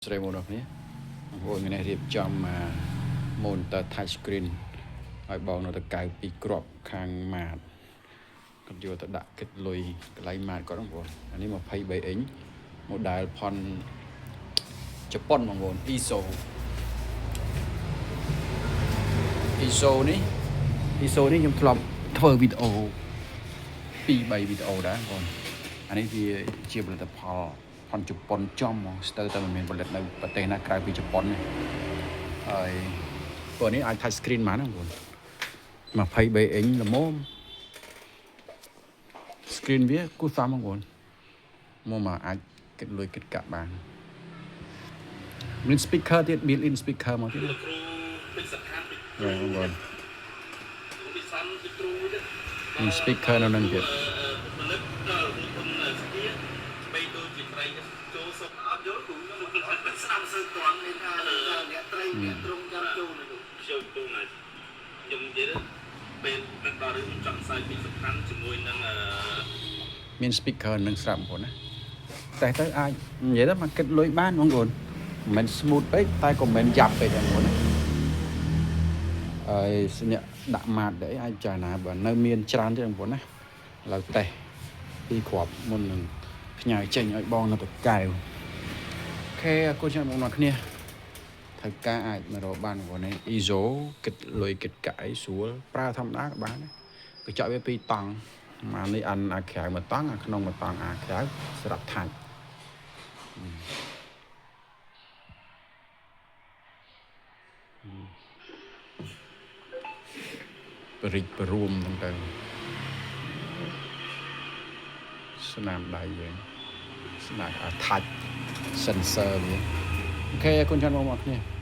ស្រីមកដល់គ្នាបងប្អូនគ្នារៀបចំmonitor touch screen ឲ្យបងនៅទៅកៅពីក្របខាងម៉ាតគាត់យកទៅដាក់គិតលុយកន្លែងម៉ាតគាត់បងប្អូនអានេះ23 inch model ផនជប៉ុនបងប្អូន ISO នេះខ្ញុំធ្លាប់ធ្វើវីដេអូ2-3វីដេអូដែរបងប្អូនអានេះវាជាផលិតផលផនជប៉ុនចំហ្មងស្ទើរតែមិនមានផលិតនៅប្រទេសណាក្រៅពីជប៉ុនទេហើយពួកនេះអាច touch screen បានបងប្អូន23 inch ល្មម screen វាគូសមបងប្អូនមកអាចគិតលុយគិតកាក់បានមាន speaker ទៀត built in speaker មកទៀតបងប្អូនមាន speaker នៅនឹងទៀតមាន speaker នឹងស្រាប់បងប្អូនណាតែទៅអាចនិយាយទៅមកគិតលុយបានបងប្អូនមិនមែន smooth ពេកតែក៏មិនយ៉ាប់ពេកដែរបងប្អូនណាហើយអ្នកដាក់ម៉ាតដែរអាចចាណាបើនៅមានច្រើនទេបងប្អូនណាឥឡូវតេស្តពីគ្រាប់មុននឹងផ្ញើចេញឲ្យបងនៅទៅកែវអូខេអរគុណច្រើនបងប្អូនគ្នាត្រូវការអាចមករកបានបងប្អូននេះ ISO គិតលុយគិតកាក់អីស្រួលប្រើធម្មតាក៏បានដែរកញ្ចក់វា2តង់អានេះអាក្រៅមួយតង់អាក្នុងមួយតង់អាក្រៅសម្រាប់ថាច់បរិចបរួមទាំងទៅស្នាមដៃយើងស្នាមថាច់ sensor វាអូខេអរគុណច្រើនបងប្អូនគ្នា